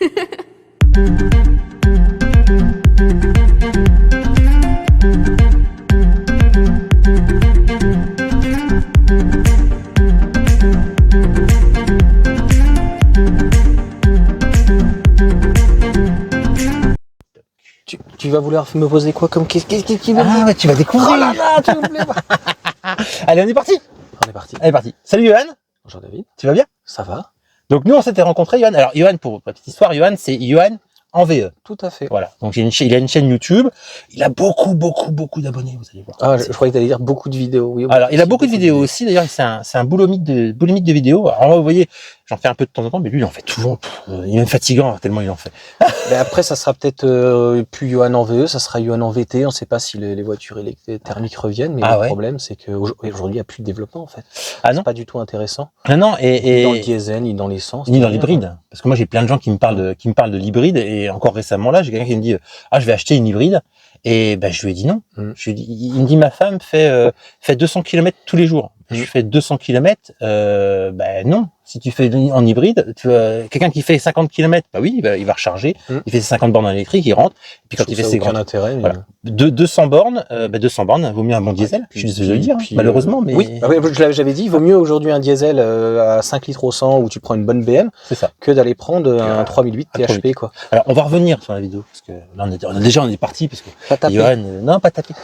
Tu vas vouloir me poser quoi comme question? Ah ouais, tu vas découvrir. Oh là là, tu me plais pas. Allez, on est parti. On est parti. Allez, parti. Salut Johan. Bonjour David. Tu vas bien? Ça va? Donc nous, on s'était rencontrés, Johan. Alors Johan, pour la petite histoire, Johan, c'est Johan en VE. Tout à fait. Voilà. Donc il a une chaîne YouTube. Il a beaucoup d'abonnés, vous allez voir. Ah, je croyais que tu allais dire beaucoup de vidéos. Oui, Alors, il a beaucoup de vidéos aussi. D'ailleurs, c'est un boulomite de vidéos. Alors, moi, vous voyez, j'en fais un peu de temps en temps, mais lui, il en fait toujours. Il est même fatigant, tellement il en fait. Mais après, ça sera peut-être plus Johan en VE, ça sera Johan en VT. On ne sait pas si les voitures thermiques reviennent, mais le problème, c'est qu'aujourd'hui, il n'y a plus de développement, en fait. Ah non? C'est pas du tout intéressant. Non, Ni dans le diesel, ni dans l'essence. Ni dans l'hybride. Parce que moi, j'ai plein de gens qui me parlent de l'hybride. Et encore récemment, là, j'ai quelqu'un qui me dit, je vais acheter une hybride. Et ben, je lui ai dit non. Je lui ai dit, il me dit, ma femme fait 200 km tous les jours. Je fais 200 km, ben non. Si tu fais en hybride, quelqu'un qui fait 50 km, bah oui, il va recharger. Il fait ses 50 bornes en électrique, il rentre. Et puis quand il fait ses grands intérêt. Mais... Voilà. 200 bornes, 200 bornes, vaut mieux un bon diesel. Je suis désolé de le dire, malheureusement, mais. Oui, j'avais dit, il vaut mieux aujourd'hui un diesel à 5 litres au 100 où tu prends une bonne BM, c'est ça, que d'aller prendre un 3008 THP, quoi. Alors, on va revenir sur la vidéo, parce que là, on est parti, parce que. Pas tapé. Johan, non, pas tapé.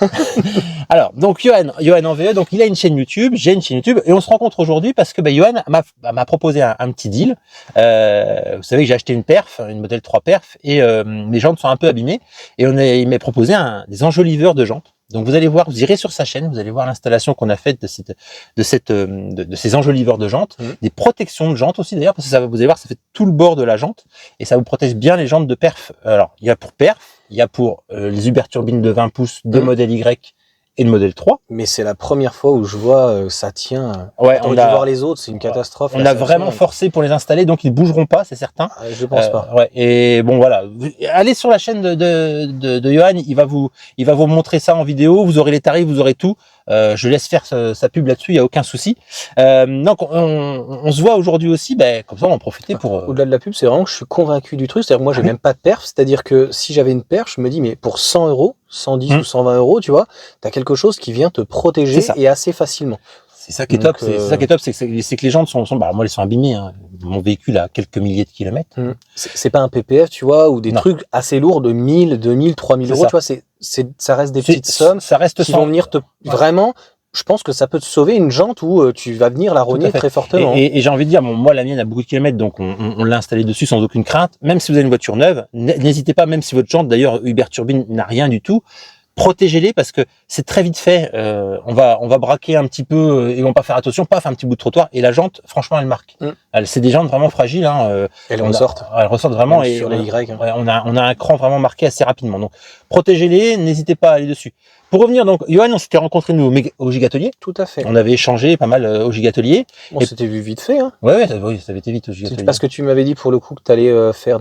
Alors, donc, Johan en VE, donc, il a une chaîne YouTube, j'ai une chaîne YouTube, et on se rencontre aujourd'hui parce que, Johan m'a proposé un petit deal. Vous savez que j'ai acheté une modèle 3 perf, et mes jantes sont un peu abîmées, et il m'a proposé des enjoliveurs de jantes. Donc vous allez voir, vous irez sur sa chaîne, vous allez voir l'installation qu'on a faite de ces enjoliveurs de jantes, des protections de jantes aussi d'ailleurs, parce que vous allez voir, ça fait tout le bord de la jante, et ça vous protège bien les jantes de perf. Alors, il y a pour perf, il y a pour les Uber turbines de 20 pouces de modèle Y et de modèle 3. Mais c'est la première fois où je vois ça tient. Ouais, on a dû voir les autres, c'est une catastrophe. On a vraiment forcé pour les installer, donc ils bougeront pas, c'est certain. Je pense pas. Ouais. Et bon voilà, allez sur la chaîne de Johan, il va vous montrer ça en vidéo. Vous aurez les tarifs, vous aurez tout. Je laisse faire sa pub là-dessus, il y a aucun souci. Donc on se voit aujourd'hui aussi, comme ça on en profiter pour. Au-delà de la pub, c'est vraiment que je suis convaincu du truc. C'est-à-dire que moi j'ai même pas de perf, c'est-à-dire que si j'avais une perf, je me dis mais pour 100 €, 110 ou 120 €, tu vois, t'as quelque chose qui vient te protéger et assez facilement. C'est ça qui est top. C'est ça qui est top, c'est que les jantes sont moi elles sont abîmées. Hein. Mon véhicule a quelques milliers de kilomètres. C'est pas un PPF, tu vois, ou des trucs assez lourds de 1000, 2000, 3000 €. Tu vois, ça reste des petites sommes. Ça reste qui vont venir te vraiment. Je pense que ça peut te sauver une jante où tu vas venir la rogner très fortement. Et j'ai envie de dire, moi la mienne a beaucoup de kilomètres, donc on l'a installé dessus sans aucune crainte. Même si vous avez une voiture neuve, n'hésitez pas, même si votre jante, d'ailleurs Uber Turbine n'a rien du tout, protégez-les parce que c'est très vite fait. On va braquer un petit peu et on va pas faire attention, paf, un petit bout de trottoir et la jante, franchement, elle marque. C'est des jantes vraiment fragiles. Hein. Elles ressortent vraiment. Même sur les Y. Hein. On a un cran vraiment marqué assez rapidement. Donc protégez-les, n'hésitez pas à aller dessus. Pour revenir donc, Johan, on s'était rencontrés nous au Gigatelier. Tout à fait. On avait échangé pas mal au Gigatelier. On s'était vu vite fait. Hein. Ouais, ça avait été vite au Gigatelier. Parce que tu m'avais dit pour le coup que tu allais faire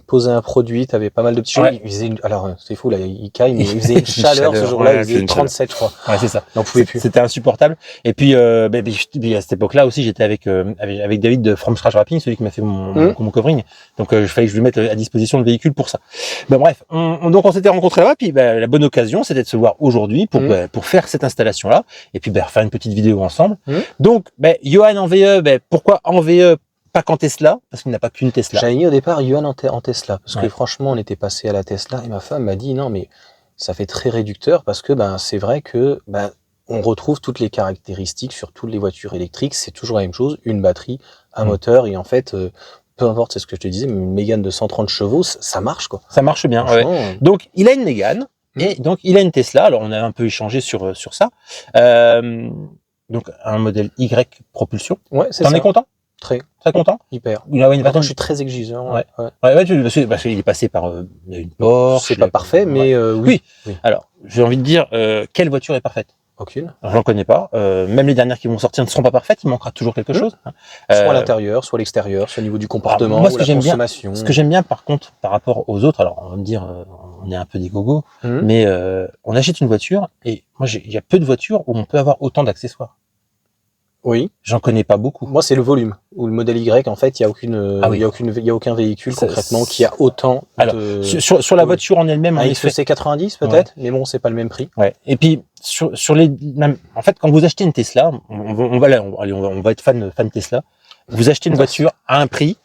poser un produit, tu avais pas mal de petits choses. Alors c'est fou là, il caille, mais il faisait une chaleur ce jour-là, il faisait 37 je crois. Ouais, c'est ça. On pouvait plus. C'était insupportable. Et puis à cette époque-là aussi, j'étais avec David de From Scratch Wrapping, celui qui m'a fait mon covering. Donc il fallait que je lui mette à disposition le véhicule pour ça. Bref, donc on s'était rencontrés là-bas, puis la bonne occasion, c'était de se voir aujourd'hui pour faire cette installation-là, et puis faire une petite vidéo ensemble. Donc, Johan en VE, pourquoi en VE, pas qu'en Tesla? Parce qu'il n'a pas qu'une Tesla. J'avais mis au départ Johan en Tesla, parce que franchement, on était passé à la Tesla, et ma femme m'a dit, non, mais ça fait très réducteur, parce que c'est vrai que on retrouve toutes les caractéristiques sur toutes les voitures électriques, c'est toujours la même chose, une batterie, un moteur, et en fait... peu importe, c'est ce que je te disais, mais une Mégane de 130 chevaux, ça marche, quoi. Ça marche bien, ouais. Donc, il a une Mégane, et donc, il a une Tesla. Alors, on a un peu échangé sur ça. Donc, un modèle Y propulsion. Ouais, c'est ça. T'en es content? Très content? Hyper. Il a une Attends, je suis très exigeant. Ouais, parce qu'il est passé par une Porsche. C'est pas parfait, mais oui. Alors, j'ai envie de dire, quelle voiture est parfaite? Aucune. J'en connais pas. Même les dernières qui vont sortir ne seront pas parfaites. Il manquera toujours quelque chose. Soit à l'intérieur, soit à l'extérieur, soit au niveau du comportement, moi, ou la consommation. Ce que j'aime bien, par contre, par rapport aux autres, alors on va me dire, on est un peu des gogos, mais on achète une voiture et moi, il y a peu de voitures où on peut avoir autant d'accessoires. Oui. J'en connais pas beaucoup. Moi, c'est le volume. Ou le modèle Y, en fait, il y a aucun véhicule concrètement qui a autant de... Sur la voiture en elle-même, un en effet. XC90 peut-être, mais bon, c'est pas le même prix. Ouais. Et puis en fait, quand vous achetez une Tesla, on va être fan Tesla. Vous achetez une voiture à un prix,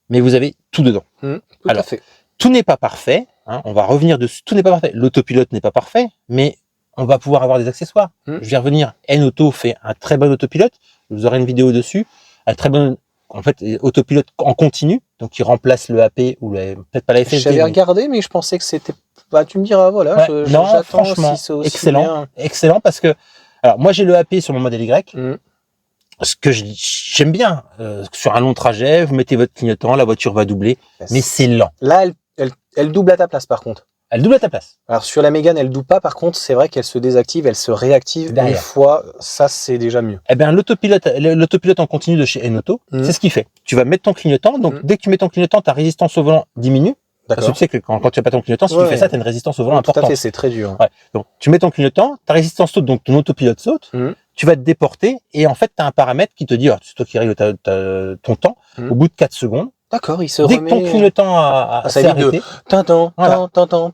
mais vous avez tout dedans. Tout à fait. Tout n'est pas parfait. Hein, on va revenir dessus. Tout n'est pas parfait. L'autopilote n'est pas parfait, mais on va pouvoir avoir des accessoires. Je vais revenir. N-Auto fait un très bon autopilote. Vous aurez une vidéo dessus. Un très bon, en fait, autopilote en continu. Donc, il remplace le AP ou peut-être pas la FSD. J'avais regardé, mais je pensais que c'était... Bah, tu me diras, voilà. Ouais. Non, franchement, si excellent. Bien. Excellent parce que, alors, moi, j'ai le AP sur mon modèle Y. Ce que j'aime bien, sur un long trajet, vous mettez votre clignotant, la voiture va doubler, mais c'est lent. Là, elle double à ta place, par contre. Elle double à ta place. Alors sur la Mégane, elle double pas. Par contre, c'est vrai qu'elle se désactive, elle se réactive une fois. Ça, c'est déjà mieux. Eh bien, l'autopilote en continu de chez N-Auto, c'est ce qu'il fait. Tu vas mettre ton clignotant. Donc, dès que tu mets ton clignotant, ta résistance au volant diminue. Parce que tu sais que quand tu n'as pas ton clignotant, si tu fais ça, tu as une résistance au volant importante. Tout à fait, c'est très dur. Ouais. Donc, tu mets ton clignotant, ta résistance saute, donc ton autopilote saute. Tu vas te déporter et en fait, tu as un paramètre qui te dit, c'est toi qui règles ton temps, au bout de 4 secondes. D'accord, il se remet... Dès que ton clignotant s'est arrêté, et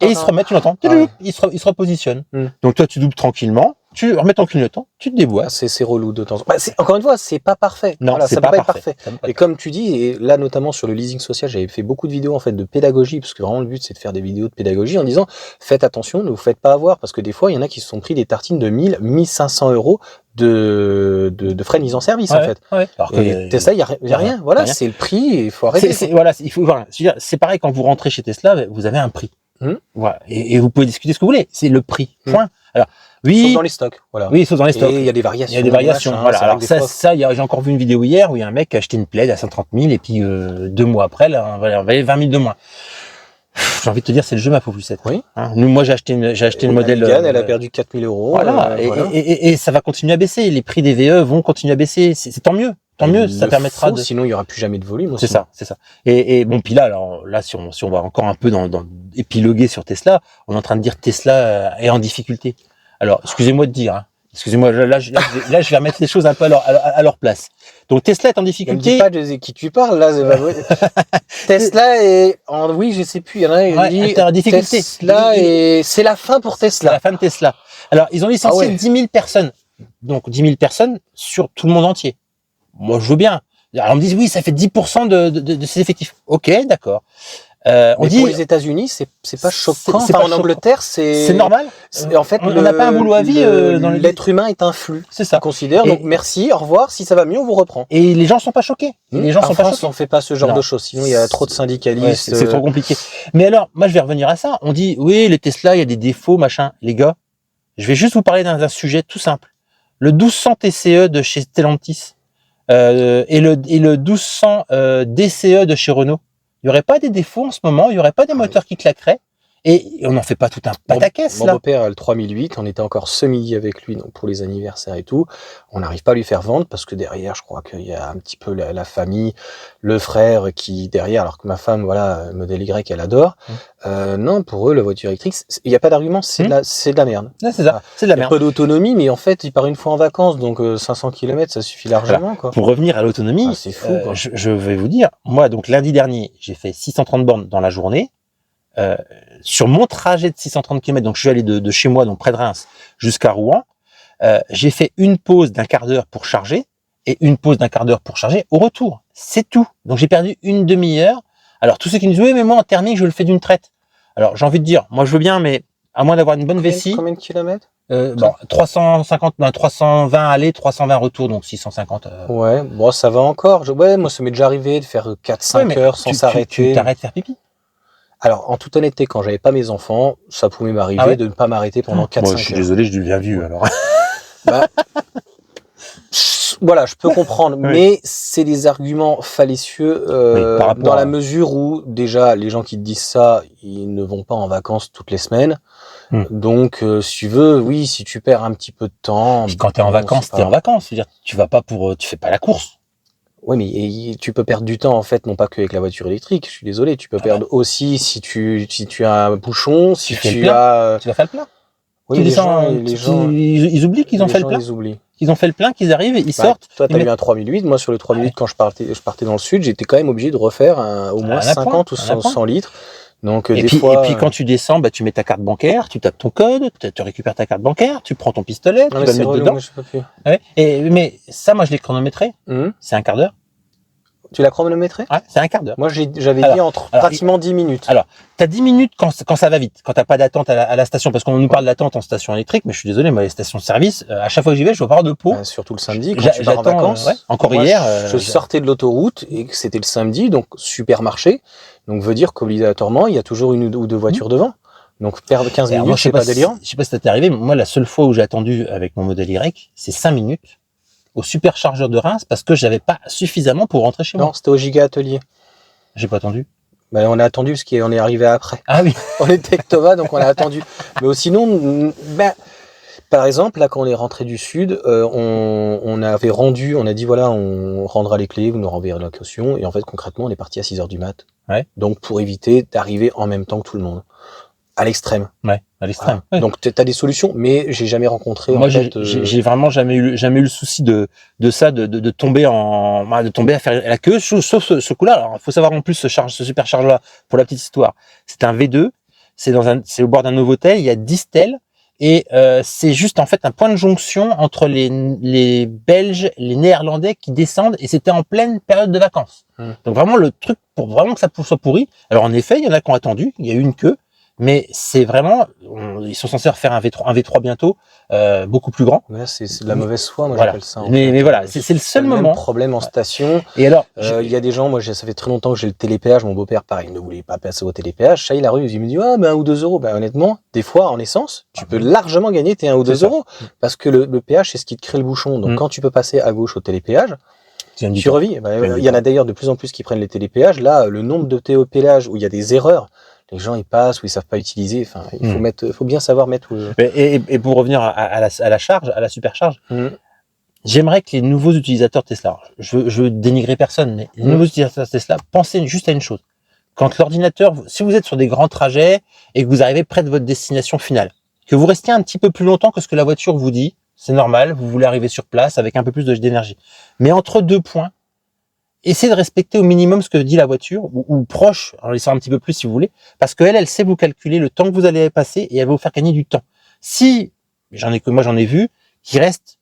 il se remet, tu l'entends, il se repositionne. Donc toi, tu doubles tranquillement, tu remets ton clignotant, tu te déboîtes. C'est relou de temps en temps. Encore une fois, c'est pas parfait. Non, voilà, c'est ça pas peut pas parfait. être parfait. Et comme tu dis, et là notamment sur le leasing social, j'avais fait beaucoup de vidéos en fait de pédagogie, parce que vraiment le but c'est de faire des vidéos de pédagogie en disant faites attention, ne vous faites pas avoir, parce que des fois il y en a qui se sont pris des tartines de 1000, 1500 euros de frais de mise en service en fait. Ouais. Alors que Tesla, il y a rien. Voilà, c'est le prix et il faut arrêter. C'est pareil quand vous rentrez chez Tesla, vous avez un prix. Voilà. Et vous pouvez discuter ce que vous voulez. C'est le prix. Point. Alors, oui. Sauf dans les stocks. Voilà. Oui, sauf dans les stocks. Et il y a des variations. Il y a des variations. Voilà. Alors j'ai encore vu une vidéo hier où il y a un mec qui a acheté une Plaid à 130 000 et puis 2 mois après, là, on va aller 20 000 de moins. J'ai envie de te dire, c'est le jeu, ma pauvre Lucette. Oui. Moi, j'ai acheté le modèle. Mégane, elle a perdu 4 000 euros. Voilà. Et ça va continuer à baisser. Les prix des VE vont continuer à baisser. C'est tant mieux. Tant mieux, ça permettra de. Sinon, il y aura plus jamais de volume aussi. C'est ça. Et bon, puis là, si on va encore un peu dans épiloguer sur Tesla, on est en train de dire Tesla est en difficulté. Alors, excusez-moi de dire, hein. Excusez-moi, là, je vais remettre les choses un peu à leur place. Donc, Tesla est en difficulté. Ne dis pas de qui tu parles, là, c'est pas vrai. Tesla est oui, je sais plus, il y en a qui dit en difficulté. Tesla c'est la fin pour Tesla. C'est la fin de Tesla. Alors, ils ont licencié 10 000 personnes. Donc, 10 000 personnes sur tout le monde entier. Moi, je veux bien. Alors, on me dit, oui, ça fait 10% de ses effectifs. Ok, d'accord. On dit pour les États-Unis, c'est pas choquant. En Angleterre, c'est normal. En fait, on n'a pas un boulot à vie dans l'être humain est un flux. C'est ça. On considère. Donc merci, au revoir. Si ça va mieux, on vous reprend. Et les gens sont pas choqués. Les gens sont pas choqués. On fait pas ce genre de choses. Sinon, il y a trop de syndicalistes. C'est trop compliqué. Mais alors, moi, je vais revenir à ça. On dit, oui, les Tesla, il y a des défauts, machin. Les gars, je vais juste vous parler d'un sujet tout simple. Le 1200 TCE de chez Stellantis et le 1200 DCE de chez Renault. Il n'y aurait pas des défauts en ce moment, il n'y aurait pas des moteurs qui claqueraient, et on n'en fait pas tout un pataquès, là. Mon beau-père a le 3008, on était encore ce midi avec lui donc pour les anniversaires et tout. On n'arrive pas à lui faire vendre parce que derrière, je crois qu'il y a un petit peu la famille, le frère qui derrière, alors que ma femme, voilà, modèle Y, elle adore. Non, pour eux, la voiture électrique, il n'y a pas d'argument, c'est de la merde. C'est ça, c'est de la merde. Il n'y a pas d'autonomie, mais en fait, il part une fois en vacances, donc 500 km, ça suffit largement, quoi. Pour revenir à l'autonomie, c'est fou, quoi. Je vais vous dire, moi, donc lundi dernier, j'ai fait 630 bornes dans la journée. Sur mon trajet de 630 km, donc je suis allé de chez moi, donc près de Reims, jusqu'à Rouen, j'ai fait une pause d'1 quart d'heure pour charger et une pause d'1 quart d'heure pour charger au retour. C'est tout. Donc j'ai perdu une demi-heure. Alors tous ceux qui me disent oui, mais moi en thermique je le fais d'une traite. Alors j'ai envie de dire, moi je veux bien, mais à moins d'avoir une bonne vessie. Combien de kilomètres 320 aller, 320 retour, donc 650. Ouais, bon ça va encore. Moi ça m'est déjà arrivé de faire 4-5 heures sans s'arrêter. Tu t'arrêtes de faire pipi? Alors, en toute honnêteté, quand j'avais pas mes enfants, ça pouvait m'arriver de ne pas m'arrêter pendant 4-5 heures. Moi, je suis désolé, je deviens vieux, alors. Voilà, je peux comprendre, mais c'est des arguments fallacieux dans la mesure où, déjà, les gens qui te disent ça, ils ne vont pas en vacances toutes les semaines. Donc, si tu veux, oui, si tu perds un petit peu de temps... Puis quand t'es en vacances, t'es en vacances. C'est-à-dire, tu vas pas tu fais pas la course. Oui, mais tu peux perdre du temps, en fait, non pas qu'avec la voiture électrique, je suis désolé, tu peux perdre aussi si tu as un bouchon, si tu as... Tu vas faire le plein. Oui, les gens ils oublient qu'ils ont fait le plein. qu'ils ont fait le plein, qu'ils arrivent, ils sortent. Toi, ils t'as mettent eu un 3008. Moi, sur le 3008, quand je partais dans le sud, j'étais quand même obligé de refaire au moins 50 ou 100 litres. Donc, et puis quand tu descends, bah, tu mets ta carte bancaire, tu tapes ton code, tu récupères ta carte bancaire, tu prends ton pistolet, tu vas le mettre dedans. Ouais. Mais ça, moi, je l'ai chronométré. C'est un quart d'heure. Tu l'as chronométré? Ouais, c'est un quart d'heure. Moi, j'avais dit pratiquement 10 minutes. Alors, t'as 10 minutes quand ça va vite, quand t'as pas d'attente à la station, parce qu'on nous parle d'attente en station électrique, mais je suis désolé, moi, les stations de service, à chaque fois que j'y vais, je vais avoir de pot. Surtout le samedi, quand tu pars en vacances. Encore moi, hier. Je sortais de l'autoroute et que c'était le samedi, donc supermarché. Donc, veut dire qu'obligatoirement, il y a toujours une ou deux voitures devant. Donc, perdre 15 minutes, c'est pas délirant. Je sais pas si ça t'est arrivé, mais moi, la seule fois où j'ai attendu avec mon modèle Y, c'est 5 minutes. Au superchargeur de Reims parce que j'avais pas suffisamment pour rentrer chez moi. Non, c'était au Giga Atelier. J'ai pas attendu. Ben, on a attendu parce qu'on est arrivé après. Ah oui. On était avec Thomas, donc on a attendu. Mais sinon, par exemple, là, quand on est rentré du sud, on avait rendu, on a dit voilà, on rendra les clés, vous nous renverrez la caution. Et en fait, concrètement, on est parti à 6h du mat. Ouais. Donc, pour éviter d'arriver en même temps que tout le monde. À l'extrême. Ouais, à l'extrême. Ah. Ouais. Donc, tu as des solutions, mais j'ai jamais rencontré. Moi, j'ai vraiment jamais eu le souci de ça, de tomber à faire la queue, sauf ce coup-là. Alors, il faut savoir en plus ce superchargeur-là, pour la petite histoire. C'est un V2. C'est au bord d'un Novotel. Il y a 10 stèles. Et, c'est juste, en fait, un point de jonction entre les Belges, les Néerlandais qui descendent, et c'était en pleine période de vacances. Donc, vraiment, le truc pour vraiment que ça soit pourri. Alors, en effet, il y en a qui ont attendu. Il y a eu une queue. Mais c'est vraiment, ils sont censés refaire un V3 bientôt, beaucoup plus grand. Ouais, c'est de la mauvaise foi, moi voilà. j'appelle ça. Mais voilà, c'est le seul moment. Même problème en station. Et alors, il y a des gens, moi ça fait très longtemps que j'ai le télépéage. Mon beau-père, pareil, il ne voulait pas passer au télépéage. Ça, il a rue, il me dit, 1 ou 2 euros. Ben honnêtement, des fois en essence, tu peux largement gagner tes 1 ou 2 euros, parce que le péage, c'est ce qui te crée le bouchon. Donc quand tu peux passer à gauche au télépéage, tu revis. Il y en a d'ailleurs de plus en plus qui prennent les télépéages. Là, le nombre de télépéages où il y a des erreurs. Les gens ils passent ou ils savent pas utiliser. Enfin, il faut bien savoir mettre. Et pour revenir à la charge, à la supercharge, j'aimerais que les nouveaux utilisateurs Tesla, je veux dénigrer personne, mais les nouveaux utilisateurs Tesla, pensez juste à une chose. Quand l'ordinateur, si vous êtes sur des grands trajets et que vous arrivez près de votre destination finale, que vous restiez un petit peu plus longtemps que ce que la voiture vous dit, c'est normal, vous voulez arriver sur place avec un peu plus d'énergie. Mais entre deux points, essayez de respecter au minimum ce que dit la voiture, ou proche, en laissant un petit peu plus si vous voulez, parce qu'elle, elle sait vous calculer le temps que vous allez passer et elle va vous faire gagner du temps. Si, moi j'en ai vu, qui reste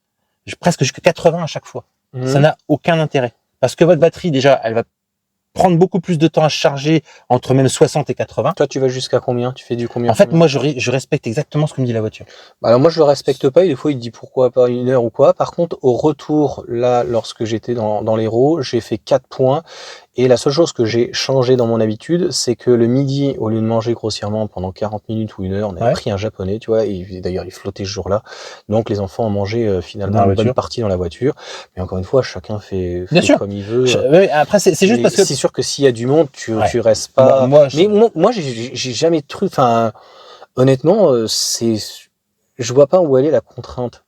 presque jusqu'à 80 à chaque fois. Ça n'a aucun intérêt. Parce que votre batterie, déjà, elle va prendre beaucoup plus de temps à charger, entre même 60 et 80. Toi, tu vas jusqu'à combien? Tu fais du combien? En fait, moi, je respecte exactement ce que me dit la voiture. Alors moi, je le respecte pas. Et des fois, il dit pourquoi pas 1 heure ou quoi. Par contre, au retour, là, lorsque j'étais dans l'Hérault, j'ai fait 4 points. Et la seule chose que j'ai changé dans mon habitude, c'est que le midi, au lieu de manger grossièrement pendant 40 minutes ou 1 heure, on avait pris un japonais, tu vois, et d'ailleurs, il flottait ce jour-là. Donc, les enfants ont mangé finalement une bonne partie dans la voiture. Mais encore une fois, chacun fait comme il veut. Après, c'est juste parce que... C'est sûr que s'il y a du monde, tu restes pas... Moi, j'ai jamais cru... Enfin, honnêtement, je vois pas où elle est la contrainte.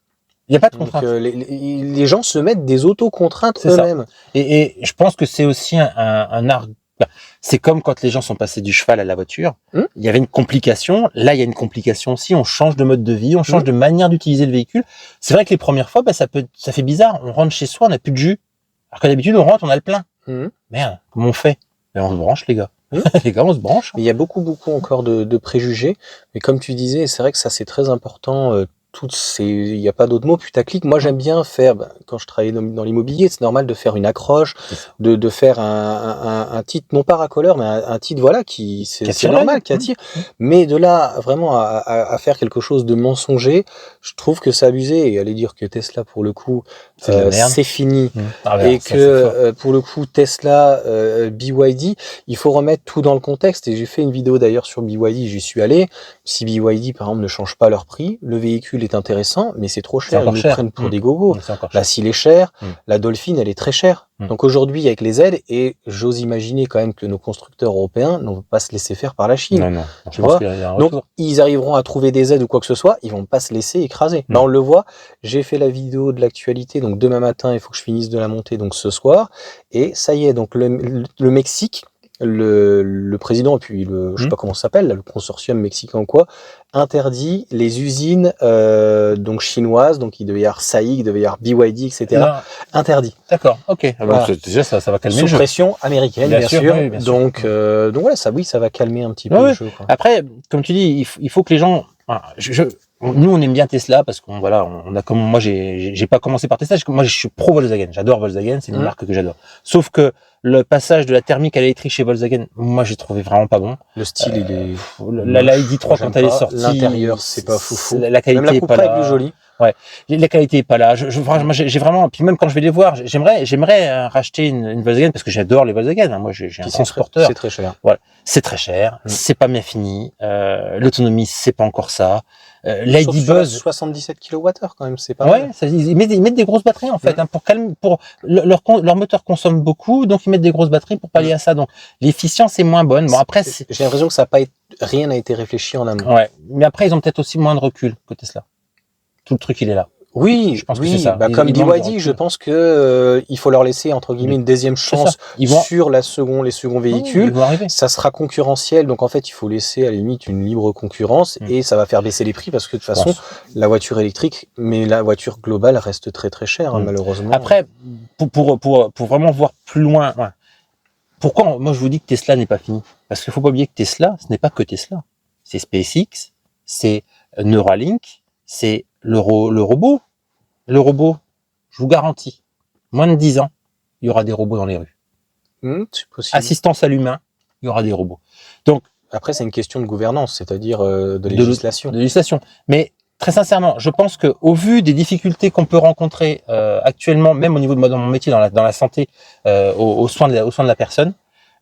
Il n'y a pas de contrainte. Les gens se mettent des auto-contraintes eux-mêmes. Et je pense que c'est aussi un art. C'est comme quand les gens sont passés du cheval à la voiture. Il y avait une complication. Là, il y a une complication aussi. On change de mode de vie, on change de manière d'utiliser le véhicule. C'est vrai que les premières fois, ça fait bizarre. On rentre chez soi, on n'a plus de jus. Alors que d'habitude, on rentre, on a le plein. Merde, comment on fait? On se branche, les gars. Les gars, on se branche. Mais il y a beaucoup encore de préjugés. Mais comme tu disais, c'est vrai que ça, c'est très important. Il n'y a pas d'autre mot, putaclic. Moi, j'aime bien faire, quand je travaillais dans l'immobilier, c'est normal de faire une accroche, de faire un titre, non pas racoleur, mais un titre, voilà, c'est normal, qui attire. Mais de là, vraiment, à faire quelque chose de mensonger, je trouve que c'est abusé. Et aller dire que Tesla, pour le coup, c'est fini. Et que, pour le coup, Tesla, BYD, il faut remettre tout dans le contexte. Et j'ai fait une vidéo d'ailleurs sur BYD, j'y suis allé. Si BYD, par exemple, ne change pas leur prix, le véhicule est intéressant, mais c'est trop cher. Ils nous prennent pour des gogos. La Seal est chère, la Dolphin, elle est très chère. Donc aujourd'hui, avec les aides, et j'ose imaginer quand même que nos constructeurs européens ne vont pas se laisser faire par la Chine. Non, tu vois. Donc ils arriveront à trouver des aides ou quoi que ce soit, ils vont pas se laisser écraser. Là, on le voit. J'ai fait la vidéo de l'actualité, donc demain matin, il faut que je finisse de la monter, donc ce soir. Et ça y est, donc le Mexique le président, et puis je sais pas comment ça s'appelle, le consortium mexicain ou quoi, interdit les usines donc chinoises, donc il devait y avoir SAIC, il devait y avoir BYD, etc. Non. Interdit. D'accord, ok. Voilà. Donc, déjà, ça va calmer Sous le jeu. pression américaine, bien sûr. Oui, bien sûr. Donc voilà, ça va calmer un petit peu Ouais, le jeu, quoi. Après, comme tu dis, il faut que les gens. Nous, on aime bien Tesla parce qu'on voilà, on a comme moi, j'ai pas commencé par Tesla. Moi, je suis pro Volkswagen. J'adore Volkswagen, c'est une marque que j'adore. Sauf que le passage de la thermique à l'électrique chez Volkswagen, moi, j'ai trouvé vraiment pas bon. Le style, il est. La ID3 quand elle est sortie, l'intérieur, c'est pas foufou. La qualité même la est coupe pas là. est plus jolie. Ouais, la qualité est pas là. Franchement, j'ai vraiment. Puis même quand je vais les voir, j'aimerais racheter une Volkswagen parce que j'adore les Volkswagen. Moi, j'ai un transporteur. C'est très cher. Voilà, c'est très cher. C'est pas bien fini. L'autonomie, c'est pas encore ça. L'ID Buzz, 77 kWh quand même, c'est pas ouais, mal. ils mettent des grosses batteries en fait, pour calmer, leur moteur consomme beaucoup, donc ils mettent des grosses batteries pour pallier à ça. Donc l'efficience est moins bonne. Bon après, j'ai l'impression que rien n'a été réfléchi en amont. Ouais, mais après ils ont peut-être aussi moins de recul que Tesla. Tout le truc il est là. Oui, je pense que c'est ça. Comme BYD, je pense que il faut leur laisser entre guillemets une deuxième chance sur les seconds véhicules. Ça sera concurrentiel, donc en fait il faut laisser à la limite une libre concurrence et ça va faire baisser les prix parce que de toute façon la voiture électrique, mais la voiture globale reste très très chère malheureusement. Après, pour vraiment voir plus loin, pourquoi moi je vous dis que Tesla n'est pas fini? Parce qu'il faut pas oublier que Tesla, ce n'est pas que Tesla, c'est SpaceX, c'est Neuralink, c'est le robot. Le robot, je vous garantis, moins de 10 ans, il y aura des robots dans les rues. C'est possible. Assistance à l'humain, il y aura des robots. Donc après, c'est une question de gouvernance, c'est-à-dire de législation. De législation. Mais très sincèrement, je pense que au vu des difficultés qu'on peut rencontrer actuellement, même au niveau de mon métier dans la santé, aux soins de la personne,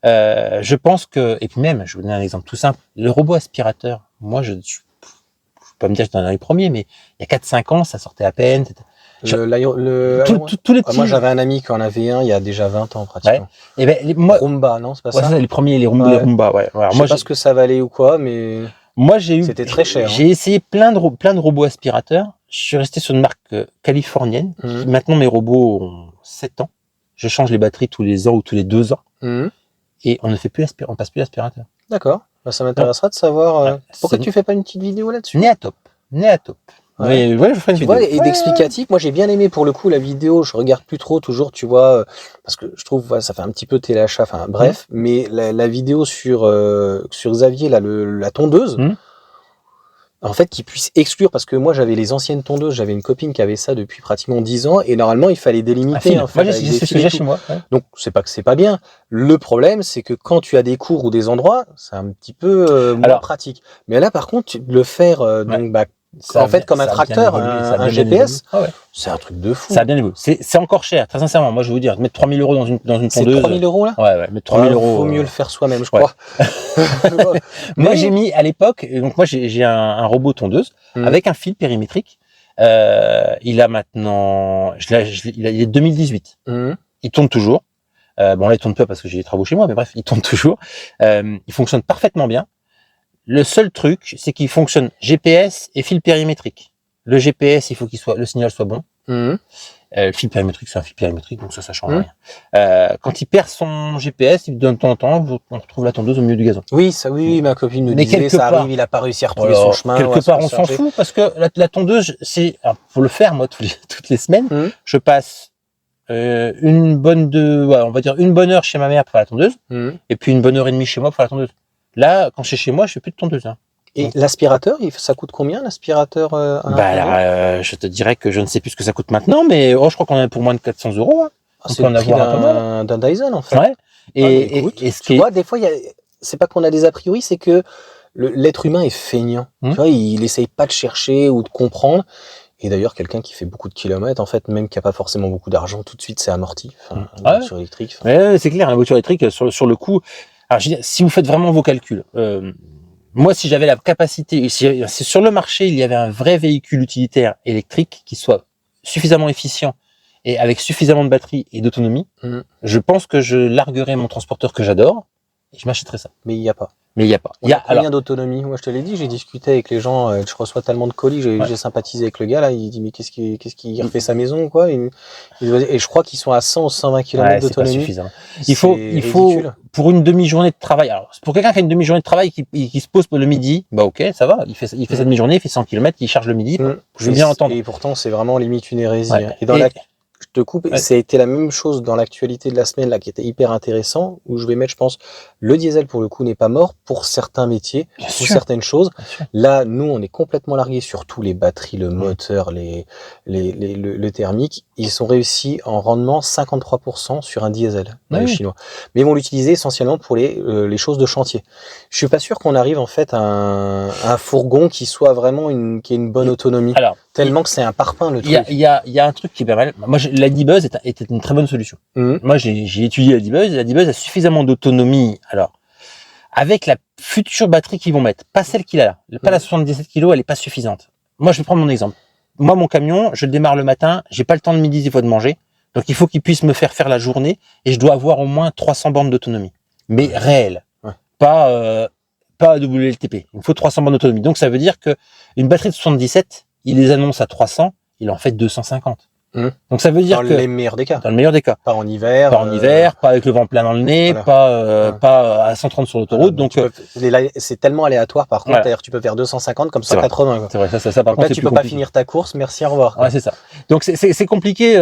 je pense que, et puis même, je vais vous donner un exemple tout simple, le robot aspirateur, moi je peux pas me dire que j'étais dans les premiers, mais il y a 4-5 ans, ça sortait à peine. Tous les petits... Moi, j'avais un ami qui en avait un il y a déjà 20 ans, pratiquement. Ouais. Et ben, Roomba, non, c'est pas ça? Les premiers, les Roomba, ouais. Alors, je sais pas ce que ça valait ou quoi, mais... Moi, c'était très cher. J'ai essayé plein de robots aspirateurs. Je suis resté sur une marque californienne. Maintenant, mes robots ont 7 ans. Je change les batteries tous les ans ou tous les 2 ans. Et on passe plus l'aspirateur. D'accord. Bah, ça m'intéressera de savoir pourquoi tu fais pas une petite vidéo là-dessus. Né à top. Ouais, je ferai une vidéo. Et d'explicatif, moi j'ai bien aimé pour le coup la vidéo, je regarde plus trop toujours, tu vois, parce que je trouve ça fait un petit peu téléachat, enfin bref, mais la vidéo sur Xavier, là, la tondeuse, en fait, qui puisse exclure, parce que moi j'avais les anciennes tondeuses, j'avais une copine qui avait ça depuis pratiquement 10 ans, et normalement il fallait délimiter. En fait, moi j'ai ce chez moi. Ouais. Donc c'est pas que c'est pas bien. Le problème, c'est que quand tu as des cours ou des endroits, c'est un petit peu moins pratique. Mais là par contre, le faire en fait, comme un tracteur, un GPS, c'est un truc de fou. Ça a bien évolué. C'est encore cher, très sincèrement. Moi, je vais vous dire, mettre 3 000 € dans une tondeuse. C'est 3 000 € là? Ouais, mettre 3 000 €. Faut mieux le faire soi-même, je crois. Moi, j'ai mis à l'époque, donc moi, j'ai un robot tondeuse avec un fil périmétrique. Il a maintenant, il est 2018. Il tourne toujours. Bon, là, il tourne peu parce que j'ai des travaux chez moi, mais bref, il tourne toujours. Il fonctionne parfaitement bien. Le seul truc, c'est qu'il fonctionne GPS et fil périmétrique. Le GPS, il faut le signal soit bon. Le fil périmétrique, c'est un fil périmétrique, donc ça change rien. Quand il perd son GPS, il donne de temps en temps, on retrouve la tondeuse au milieu du gazon. Oui, ma copine me disait, ça arrive, il a pas réussi à retrouver son chemin. Quelque part, on s'en fout, parce que la tondeuse, faut le faire, moi, toutes les semaines. Je passe on va dire une bonne heure chez ma mère pour faire la tondeuse, et puis une bonne heure et demie chez moi pour faire la tondeuse. Là, quand je suis chez moi, je fais plus de tondeuse. Et l'aspirateur, ça coûte combien, l'aspirateur je te dirais que je ne sais plus ce que ça coûte maintenant, mais je crois qu'on en a pour moins de 400 €. C'est le prix d'un Dyson, en fait. Ouais. Et tu vois, des fois, c'est pas qu'on a des a priori, c'est que l'être humain est feignant. Tu vois, il essaye pas de chercher ou de comprendre. Et d'ailleurs, quelqu'un qui fait beaucoup de kilomètres, en fait, même qui a pas forcément beaucoup d'argent, tout de suite, c'est amorti. La voiture électrique. Ouais, c'est clair, la voiture électrique, sur le coup. Alors, je veux dire, si vous faites vraiment vos calculs, moi, si j'avais la capacité, si sur le marché, il y avait un vrai véhicule utilitaire électrique qui soit suffisamment efficient et avec suffisamment de batterie et d'autonomie, je pense que je larguerais mon transporteur que j'adore et je m'achèterais ça. Mais il n'y a pas. Mais il n'y a pas. Il y a combien d'autonomie? Moi, je te l'ai dit, j'ai discuté avec les gens, je reçois tellement de colis, j'ai sympathisé avec le gars, là, il dit, mais qu'est-ce qu'il refait sa maison, quoi? Et je crois qu'ils sont à 100 ou 120 km d'autonomie. C'est pas suffisant. Il faut, pour une demi-journée de travail, alors, pour quelqu'un qui a une demi-journée de travail qui se pose le midi, bah, ok, ça va, il fait sa demi-journée, il fait 100 km, il charge le midi, je veux bien entendre. Et pourtant, c'est vraiment limite une hérésie. Et dans je te coupe, ça a été la même chose dans l'actualité de la semaine, là, qui était hyper intéressant, où je vais mettre, je pense, le diesel, pour le coup, n'est pas mort pour certains métiers, pour certaines choses. Là, nous, on est complètement largués sur tous les batteries, le moteur, le thermique. Ils sont réussis en rendement 53% sur un diesel, les Chinois. Mais ils vont l'utiliser essentiellement pour les choses de chantier. Je suis pas sûr qu'on arrive, en fait, à un fourgon qui soit vraiment qui ait une bonne autonomie. Alors, tellement que c'est un parpaing, le truc. Il y a un truc qui est pas mal. Moi, la D-Buzz était une très bonne solution. Moi, j'ai étudié la D-Buzz. La D-Buzz a suffisamment d'autonomie. Alors, avec la future batterie qu'ils vont mettre, pas celle qu'il a là, pas la 77 kg, elle est pas suffisante. Moi, je vais prendre mon exemple. Moi, mon camion, je le démarre le matin, j'ai pas le temps de midi, des fois de manger. Donc, il faut qu'il puisse me faire la journée et je dois avoir au moins 300 bornes d'autonomie. Mais réelle. Pas WLTP. Il me faut 300 bornes d'autonomie. Donc, ça veut dire que une batterie de 77, il les annonce à 300, il en fait 250. Donc ça veut dire dans les meilleurs des cas. Dans le meilleur des cas. Pas en hiver. Pas en hiver, pas avec le vent plein dans le nez, pas à 130 sur l'autoroute. Donc c'est tellement aléatoire par contre. C'est-à-dire que tu peux faire 250 comme 180. Quoi. C'est vrai, ça par contre. Là, tu peux pas finir ta course. Merci, au revoir. Ouais, c'est ça. Donc c'est compliqué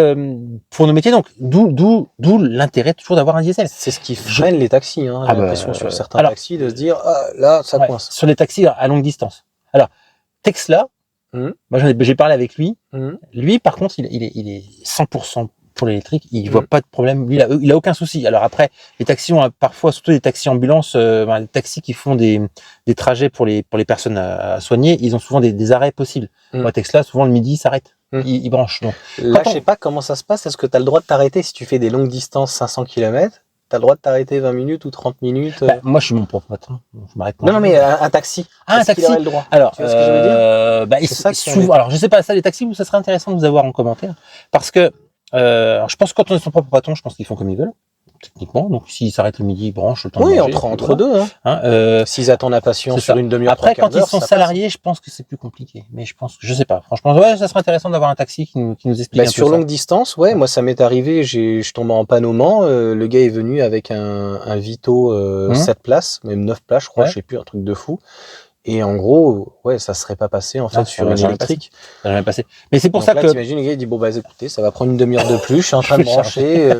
pour nos métiers. Donc d'où l'intérêt toujours d'avoir un diesel. C'est ce qui freine les taxis. Hein, j'ai l'impression sur certains taxis de se dire là ça coince. Sur les taxis à longue distance. Alors Tesla. Moi, j'ai parlé avec lui. Lui, par contre, il est 100% pour l'électrique. Il voit pas de problème. Lui, il a aucun souci. Alors après, les taxis ont parfois, surtout les taxis ambulances, les taxis qui font des trajets pour les personnes à soigner, ils ont souvent des arrêts possibles. Moi, Tesla, souvent le midi, il s'arrête. Il branche. Donc, là, je sais pas comment ça se passe. Est-ce que tu as le droit de t'arrêter si tu fais des longues distances, 500 km? T'as le droit de t'arrêter 20 minutes ou 30 minutes moi, je suis mon propre patron. Je m'arrête. Non, mais un taxi. Un taxi. Il aurait le droit. Alors, tu vois ce que je veux dire c'est ça souvent. Alors, je sais pas, ça, les taxis, ça serait intéressant de vous avoir en commentaire. Parce que, je pense que quand on est son propre patron, je pense qu'ils font comme ils veulent. Techniquement, donc s'ils s'arrêtent le midi, ils branchent le temps de manger. Oui, entre deux. S'ils attendent la patience sur une demi-heure. Après, quand ils sont salariés, je pense que c'est plus compliqué. Mais je sais pas. Franchement, ça serait intéressant d'avoir un taxi qui nous explique un peu sur longue distance, moi ça m'est arrivé, je tombe en panne au Mans, le gars est venu avec un Vito 7 places, même 9 places, je crois, je sais plus, un truc de fou. Et en gros, ça serait pas passé en fait sur une électrique. Ça n'aurait passé. Mais c'est pour ça que. T'imagines, le gars il dit écoutez, ça va prendre une demi-heure de plus. Je suis en train de brancher.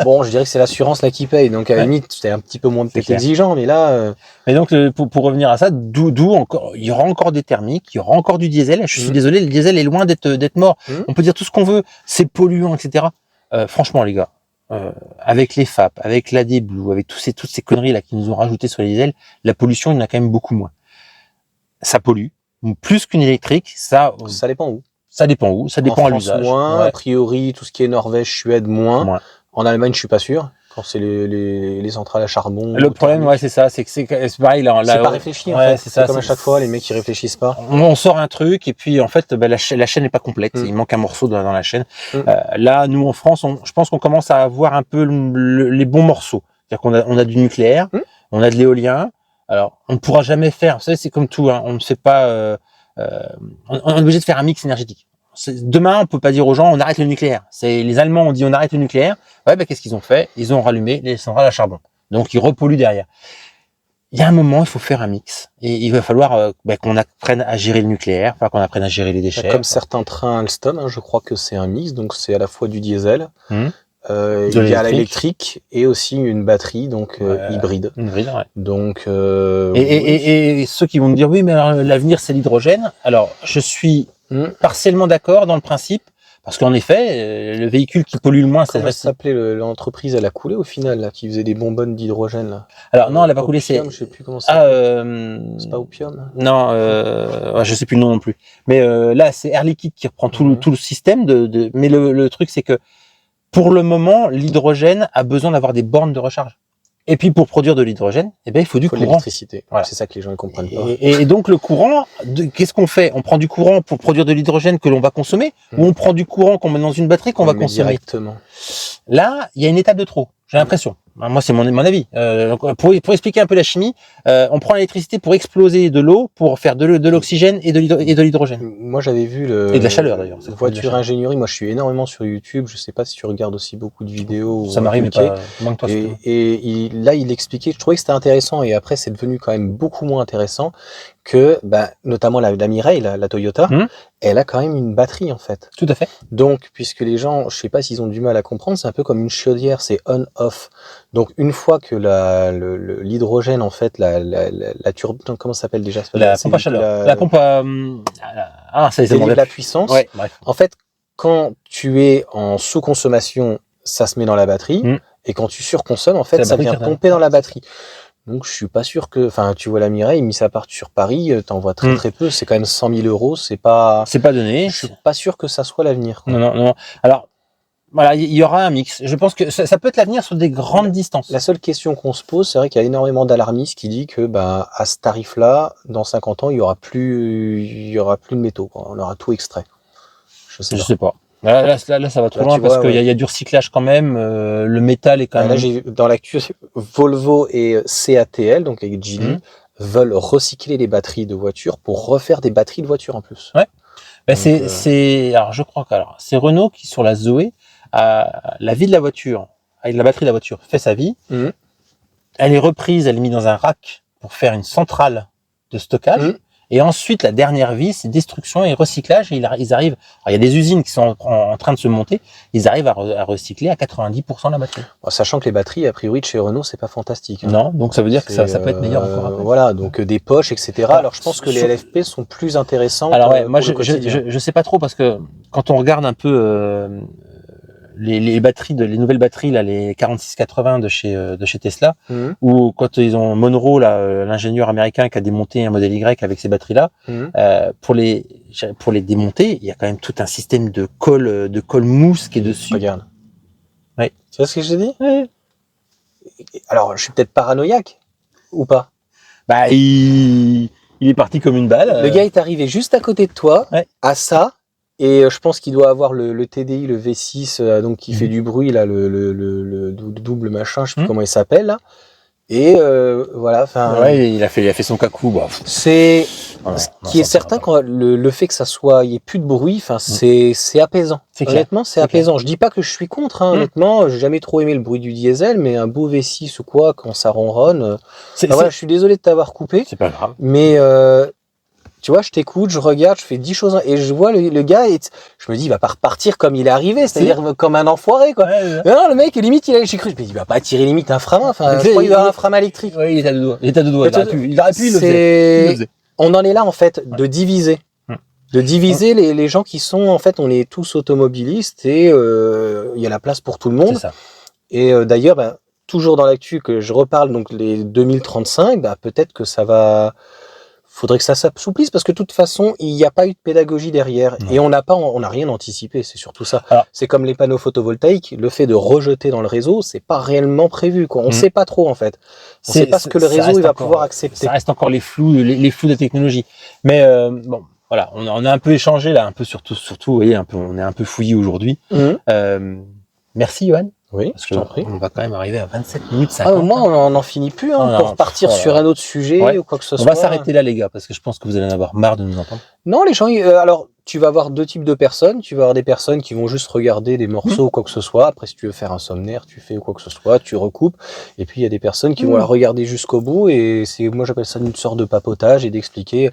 Bon, je dirais que c'est l'assurance là qui paye. Donc à la limite, c'était un petit peu moins exigeant, mais là. Mais donc pour revenir à ça, d'où encore, il y aura encore des thermiques, il y aura encore du diesel. Je suis désolé, le diesel est loin d'être mort. On peut dire tout ce qu'on veut, c'est polluant, etc. Franchement, les gars. Avec les FAP, avec l'AdBlue, avec toutes ces conneries là qu'ils nous ont rajoutées sur les diesels, la pollution, il y en a quand même beaucoup moins. Ça pollue plus qu'une électrique. Ça dépend où. Ça dépend où. Ça dépend à l'usage. Moins. A priori, tout ce qui est Norvège, Suède, moins. En Allemagne, je suis pas sûr. Quand c'est les centrales à charbon. Le problème, c'est ça, c'est que c'est pareil. Là, c'est pas réfléchi. En fait. C'est ça. Comme à chaque fois, les mecs qui réfléchissent pas. On sort un truc et puis en fait, la chaîne n'est pas complète. Il manque un morceau dans la chaîne. Là, nous en France, je pense qu'on commence à avoir un peu les bons morceaux. C'est-à-dire qu'on a du nucléaire, on a de l'éolien. Alors, on ne pourra jamais faire, vous savez, c'est comme tout, on ne fait pas, on est obligé de faire un mix énergétique. Demain, on peut pas dire aux gens, on arrête le nucléaire. Les Allemands ont dit, on arrête le nucléaire. Qu'est-ce qu'ils ont fait? Ils ont rallumé les centrales à charbon. Donc, ils repolluent derrière. Il y a un moment, il faut faire un mix. Et il va falloir qu'on apprenne à gérer le nucléaire, qu'on apprenne à gérer les déchets. Comme certains trains Alstom, je crois que c'est un mix, donc c'est à la fois du diesel, il y a l'électrique et aussi une batterie, donc hybride. Hybride, ouais. Donc et ceux qui vont me dire oui, mais alors, l'avenir c'est l'hydrogène. Alors je suis partiellement d'accord dans le principe, parce qu'en effet, le véhicule qui pollue le moins, c'est. Comment s'appelait l'entreprise? Elle a coulé au final là, qui faisait des bonbonnes d'hydrogène là. Alors non, elle a pas coulé. C'est. Je sais plus comment ça. C'est pas Opium. Non, je sais plus le nom non plus. Mais là, c'est Air Liquide qui reprend tout le système Mais le truc, c'est que pour le moment, l'hydrogène a besoin d'avoir des bornes de recharge. Et puis pour produire de l'hydrogène, il faut du courant. L'électricité. Voilà. C'est ça que les gens ne comprennent pas. Et donc le courant, qu'est-ce qu'on fait? On prend du courant pour produire de l'hydrogène que l'on va consommer, ou on prend du courant qu'on met dans une batterie qu'on va consommer directement. Là, il y a une étape de trop. J'ai l'impression. Moi, c'est mon avis. Donc, pour expliquer un peu la chimie, on prend l'électricité pour exploser de l'eau, pour faire de l'oxygène et de l'hydrogène. Moi, j'avais vu Et de la chaleur, d'ailleurs. Voiture ingénierie. Moi, je suis énormément sur YouTube. Je sais pas si tu regardes aussi beaucoup de vidéos. Ça m'arrive, mais pas moins que toi. Là, il expliquait, je trouvais que c'était intéressant, et après, c'est devenu quand même beaucoup moins intéressant que, notamment la Mirai, la Toyota, elle a quand même une batterie, en fait. Tout à fait. Donc, puisque les gens, je sais pas s'ils ont du mal à comprendre, c'est un peu comme une chaudière, c'est on-off. Donc, une fois que l'hydrogène, en fait, la turbine, comment ça s'appelle déjà? La pompe à chaleur. La pompe à... ça délivre la puissance. Ouais, bref. En fait, quand tu es en sous-consommation, ça se met dans la batterie. Et quand tu surconsommes, en fait, ça vient pomper dans la batterie. Donc, je suis pas sûr que, tu vois la Mirai, mis à part sur Paris, t'en vois très peu. C'est quand même 100 000 €. C'est pas donné. Je suis pas sûr que ça soit l'avenir. Non. Alors, voilà, il y aura un mix. Je pense que ça peut être l'avenir sur des grandes distances. La seule question qu'on se pose, c'est vrai qu'il y a énormément d'alarmistes qui disent que, à ce tarif-là, dans 50 ans, il y aura plus de métaux, quoi. On aura tout extrait. Je sais pas. Là, ça va trop loin parce qu'il y a du recyclage quand même. Le métal est quand même. Là, j'ai dans l'actu, Volvo et CATL, donc avec Geely, veulent recycler les batteries de voitures pour refaire des batteries de voitures en plus. Ouais. Alors, je crois que c'est Renault qui, sur la Zoé, la vie de la voiture, avec la batterie de la voiture, fait sa vie. Elle est reprise, elle est mise dans un rack pour faire une centrale de stockage. Et ensuite, la dernière vie, c'est destruction et recyclage. Et ils arrivent. Alors, il y a des usines qui sont en train de se monter. Ils arrivent à recycler à 90% la batterie. Sachant que les batteries, a priori, de chez Renault, c'est pas fantastique. Non, donc ça veut dire que ça peut être meilleur encore après. Voilà, donc des poches, etc. Alors, je pense que les LFP sont plus intéressants. Alors moi, je sais pas trop parce que quand on regarde un peu les batteries, les nouvelles batteries là, les 4680 de chez Tesla, ou quand ils ont Monroe là, l'ingénieur américain qui a démonté un modèle Y avec ces batteries là, pour les démonter, il y a quand même tout un système de colle mousse qui est dessus. Regarde. Oui. Tu vois ce que je dis? Oui. Alors, je suis peut-être paranoïaque ou pas? Il est parti comme une balle. Le gars est arrivé juste à côté de toi, à ça. Et je pense qu'il doit avoir le TDI, le V6, donc qui fait du bruit là, le double machin, je sais plus comment il s'appelle là. Et voilà, il a fait son cacou. C'est ce qui est certain, quand le fait que ça soit, il y ait plus de bruit, c'est apaisant. Honnêtement, c'est apaisant. Clair. Je dis pas que je suis contre, honnêtement, j'ai jamais trop aimé le bruit du diesel, mais un beau V6 ou quoi, quand ça ronronne. Voilà, je suis désolé de t'avoir coupé. C'est pas grave. Mais tu vois, je t'écoute, je regarde, je fais 10 choses et je vois le gars et je me dis, il va pas repartir comme il est arrivé, c'est-à-dire comme un enfoiré, quoi. Non, le mec, limite, j'ai cru, il va pas tirer limite un frein, je crois qu'il va avoir un frein électrique. Oui, il est à deux doigts. Il aurait pu, il le faisait. On en est là, en fait, de diviser. De diviser les gens qui sont, en fait, on est tous automobilistes et il y a la place pour tout le monde. C'est ça. Et d'ailleurs, toujours dans l'actu que je reparle, donc les 2035, peut-être que ça va... Faudrait que ça s'assouplisse parce que de toute façon, il n'y a pas eu de pédagogie derrière et on n'a rien anticipé, c'est surtout ça. C'est comme les panneaux photovoltaïques, le fait de rejeter dans le réseau, c'est pas réellement prévu, quoi. On sait pas trop, en fait. On sait pas ce que le réseau il va pouvoir accepter. Ça reste encore les flous de technologie. Mais bon, voilà, on a un peu échangé là, un peu surtout, vous voyez, on est un peu fouillis aujourd'hui. Merci, Johan. Oui, parce on va quand même arriver à 27 minutes 50. Au moins, on n'en finit plus, pour partir sur un autre sujet ou quoi que ce soit. On va s'arrêter là, les gars, parce que je pense que vous allez en avoir marre de nous entendre. Non, les gens, alors, tu vas avoir deux types de personnes. Tu vas avoir des personnes qui vont juste regarder des morceaux ou quoi que ce soit. Après, si tu veux faire un sommaire, tu fais quoi que ce soit, tu recoupes. Et puis, il y a des personnes qui vont la regarder jusqu'au bout. Et moi, j'appelle ça une sorte de papotage et d'expliquer,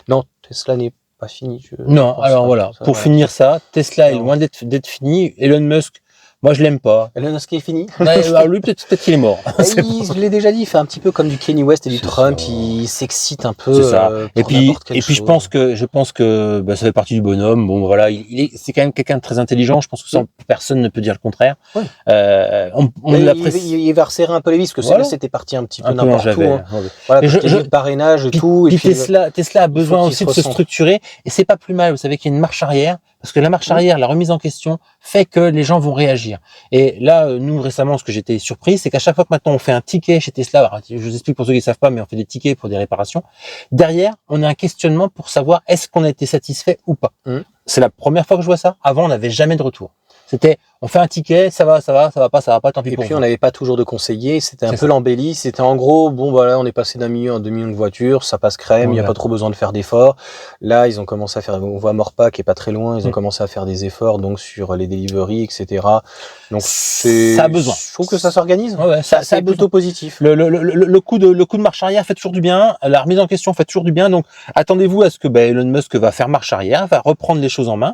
non, Tesla n'est pas fini. Non, alors voilà. Pour finir ça, Tesla est loin d'être fini. Elon Musk, moi, je l'aime pas. Elon Musk est fini. Alors lui, peut-être qu'il est mort. Je l'ai déjà dit, il fait un petit peu comme du Kanye West et du Trump. Il s'excite un peu. C'est ça. Et puis je pense que ça fait partie du bonhomme. Bon, voilà, c'est quand même quelqu'un de très intelligent. Je pense que personne ne peut dire le contraire. Ouais. Il va resserrer un peu les vis, parce que c'était parti un petit peu n'importe où. Voilà, le parrainage et tout. Puis Tesla a besoin aussi de se structurer. Et c'est pas plus mal. Vous savez qu'il y a une marche arrière. Parce que la marche arrière, la remise en question, fait que les gens vont réagir. Et là, nous, récemment, ce que j'étais surpris, c'est qu'à chaque fois que maintenant on fait un ticket chez Tesla, alors, je vous explique pour ceux qui ne savent pas, mais on fait des tickets pour des réparations, derrière, on a un questionnement pour savoir est-ce qu'on a été satisfait ou pas. C'est la première fois que je vois ça. Avant, on n'avait jamais de retour. C'était, on fait un ticket, ça va pas, tant pis Et pour puis vous. on n'avait pas toujours de conseillers, c'était un C'est peu l'embellie, c'était en gros, bon voilà, on est passé d'un million à 2 millions de voitures, ça passe crème, il n'y a Ouais. pas trop besoin de faire d'efforts. Là, ils ont commencé à faire, on voit Morpa qui est pas très loin, ils ont Mm. commencé à faire des efforts donc sur les deliveries, etc. Donc c'est, Ça a besoin. je trouve que ça s'organise. Ouais, ça a C'est besoin. plutôt positif. Le coup de marche arrière fait toujours du bien, la remise en question fait toujours du bien, donc attendez-vous à ce que Elon Musk va faire marche arrière, va reprendre les choses en main.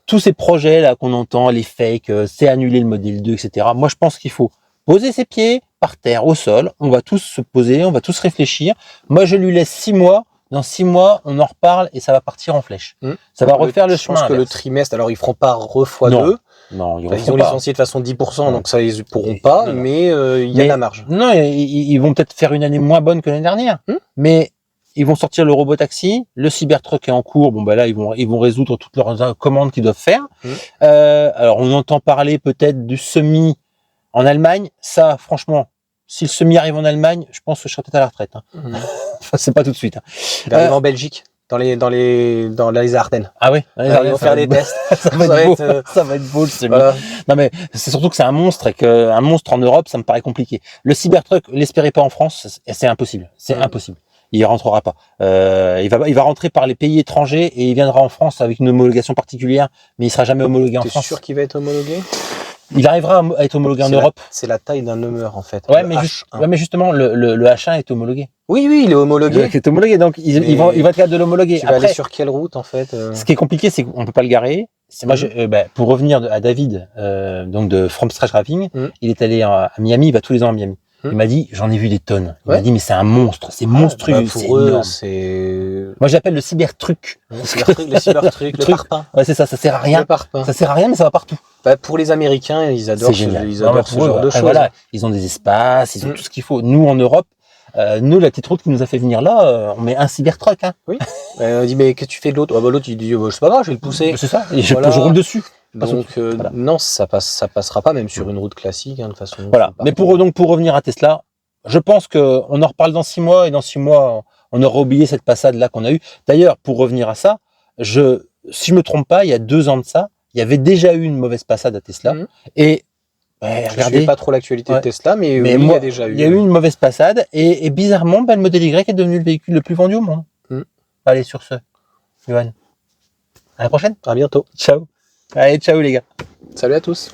Tous ces projets là qu'on entend, les fakes, c'est annuler le modèle 2, etc. Moi je pense qu'il faut poser ses pieds par terre, au sol, on va tous se poser, on va tous réfléchir. Moi je lui laisse 6 mois, dans 6 mois on en reparle et ça va partir en flèche. Ça va refaire le Je chemin pense que le inverse. trimestre, alors ils feront pas fois Non. 2. Non, Enfin, ils ont licencié de façon 10%, donc ça ils pourront pas, Non. mais il y a de la marge. Non, ils vont peut-être faire une année moins bonne que l'année dernière, mais ils vont sortir le robot taxi, le Cybertruck est en cours. Bon là ils vont résoudre toutes leurs commandes qu'ils doivent faire. Alors on entend parler peut-être du semi en Allemagne. Ça, franchement, si le semi arrive en Allemagne, je pense que je serai peut-être à la retraite. Enfin, c'est pas tout de suite. Il arrive en Belgique, dans les Ardennes. Ah oui, Ils vont faire des tests. ça va être beau le semi. Voilà. Non mais c'est surtout que c'est un monstre et qu'un monstre en Europe, ça me paraît compliqué. Le Cybertruck, l'espérez pas en France, c'est impossible. C'est impossible. Il rentrera pas. Il va rentrer par les pays étrangers et il viendra en France avec une homologation particulière, mais il sera jamais homologué en France. T'es sûr qu'il va être homologué? Il arrivera à être homologué en Europe. C'est la taille d'un Hummer en fait. Ouais, mais justement, le H1 est homologué. Oui, il est homologué. Il est homologué, donc il va être capable de l'homologuer. Tu vas aller sur quelle route en fait Ce qui est compliqué, c'est qu'on peut pas le garer. Moi, pour revenir à David, donc de From Scratch Driving, il est allé à Miami, il va tous les ans à Miami. Il m'a dit, j'en ai vu des tonnes. Il m'a dit, mais c'est un monstre, c'est monstrueux, c'est énorme. Moi, j'appelle le Cybertruck. Le Cybertruck, le parpaing. Ouais, c'est ça, ça sert à rien. Le parpaing. Ça sert à rien, mais ça va partout. Pour les Américains, ils adorent ce genre de choses. Voilà, ils ont des espaces, ils ont tout ce qu'il faut. Nous, en Europe, nous, la petite route qui nous a fait venir là, on met un Cybertruck. Oui. On dit, mais qu'est-ce que tu fais de l'autre? L'autre, il dit, c'est pas grave, je vais le pousser. C'est ça, et je roule dessus. Donc, non, ça passera pas, même sur une route classique, de toute façon. Voilà. Mais pour revenir à Tesla, je pense qu'on en reparle dans 6 mois, et dans 6 mois, on aura oublié cette passade-là qu'on a eue. D'ailleurs, pour revenir à ça, si je me trompe pas, il y a 2 ans de ça, il y avait déjà eu une mauvaise passade à Tesla. Et, regardez. Je ne pas trop l'actualité de Tesla, mais oui, moi, il y a déjà eu. Il y a eu une mauvaise passade, et bizarrement, le modèle Y est devenu le véhicule le plus vendu au monde. Allez, sur ce, Johan. À la prochaine. À bientôt. Ciao. Allez, ciao les gars. Salut à tous.